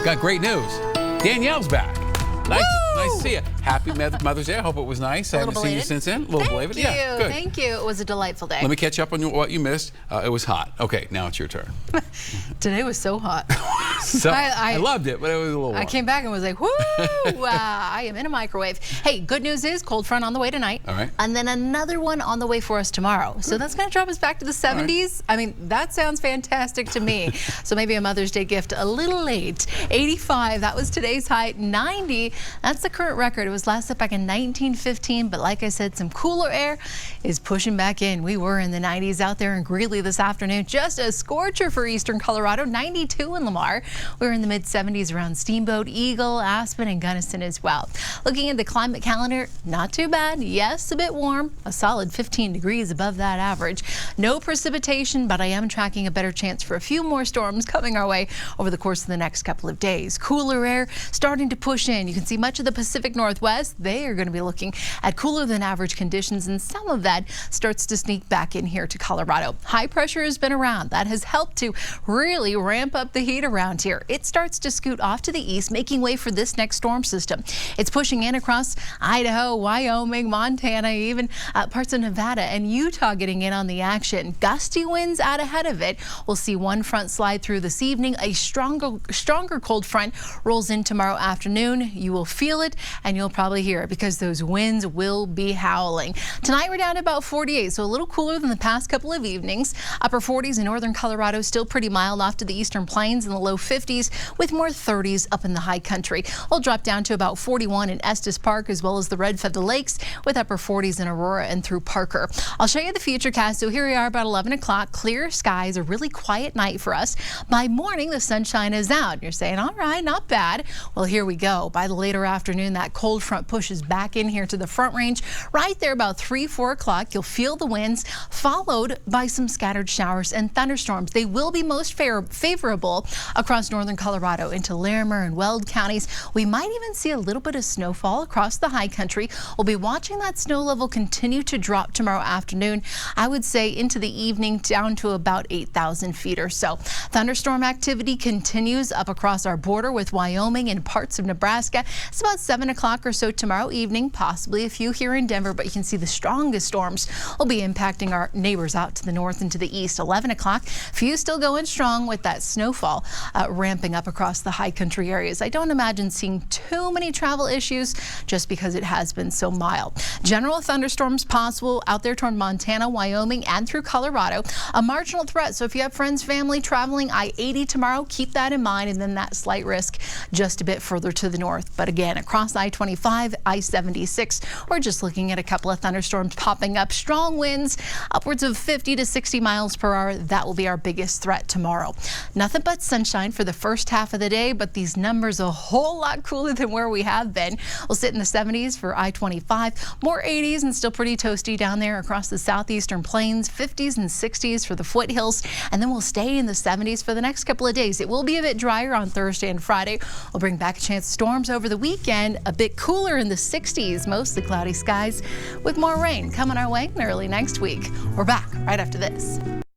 Got great news. Danielle's back. Nice to see you. Happy Mother's Day. I hope it was nice. I haven't seen you since then. A little belated. Yeah, good. Thank you. It was a delightful day. Let me catch up on what you missed. It was hot. Okay, now it's your turn. Today was so hot. I loved it, but it was a little warm. I came back and was like, whoo! I am in a microwave. Hey, good news is cold front on the way tonight. All right. And then another one on the way for us tomorrow. So that's going to drop us back to the 70s. Right. I mean, that sounds fantastic to me. So maybe a Mother's Day gift a little late. 85, that was today's high. 90, that's the current record. It was last set back in 1915, but like I said, some cooler air is pushing back in. We were in the 90s out there in Greeley this afternoon. Just a scorcher for eastern Colorado. 92 in Lamar. We were in the mid-70s around Steamboat, Eagle, Aspen, and Gunnison as well. Looking at the climate calendar, not too bad. Yes, a bit warm. A solid 15 degrees above that average. No precipitation, but I am tracking a better chance for a few more storms coming our way over the course of the next couple of days. Cooler air starting to push in. You can see much of the Pacific Northwest. They are going to be looking at cooler than average conditions, and some of that starts to sneak back in here to Colorado. High pressure has been around. That has helped to really ramp up the heat around here. It starts to scoot off to the east, making way for this next storm system. It's pushing in across Idaho, Wyoming, Montana, even parts of Nevada and Utah getting in on the action. Gusty winds out ahead of it. We'll see one front slide through this evening. A stronger cold front rolls in tomorrow afternoon. You will feel it and you'll probably hear it because those winds will be howling. Tonight we're down to about 48, so a little cooler than the past couple of evenings. Upper 40s in northern Colorado, still pretty mild off to the eastern plains, in the low 50s with more 30s up in the high country. We'll drop down to about 41 in Estes Park as well as the Red Feather Lakes with upper 40s in Aurora and through Parker. I'll show you the futurecast. So here we are about 11 o'clock. Clear skies, a really quiet night for us. By morning, the sunshine is out. You're saying, all right, not bad. Well, here we go. By the later afternoon, that cold front pushes back in here to the front range. Right there about 3-4 o'clock, you'll feel the winds followed by some scattered showers and thunderstorms. They will be most favorable across northern Colorado into Larimer and Weld counties. We might even see a little bit of snowfall across the high country. We'll be watching that snow level continue to drop tomorrow afternoon. I would say into the evening down to about 8,000 feet or so. Thunderstorm activity continues up across our border with Wyoming and parts of Nebraska. It's about 7 o'clock or so tomorrow evening, possibly a few here in Denver, but you can see the strongest storms will be impacting our neighbors out to the north and to the east. 11 o'clock, few still going strong with that snowfall ramping up across the high country areas. I don't imagine seeing too many travel issues just because it has been so mild. General thunderstorms possible out there toward Montana, Wyoming, and through Colorado. A marginal threat, so if you have friends, family traveling I-80 tomorrow, keep that in mind, and then that slight risk just a bit further to the north. But again, across I-25, I-76, we're just looking at a couple of thunderstorms popping up. Strong winds, upwards of 50 to 60 miles per hour. That will be our biggest threat tomorrow. Nothing but sunshine for the first half of the day, but these numbers a whole lot cooler than where we have been. We'll sit in the 70s for I-25, more 80s and still pretty toasty down there across the southeastern plains, 50s and 60s for the foothills, and then we'll stay in the 70s for the next couple of days. It will be a bit drier on Thursday and Friday. We'll bring back a chance of storms over the weekend, a bit cooler in the 60s, mostly cloudy skies with more rain coming our way early next week. We're back right after this.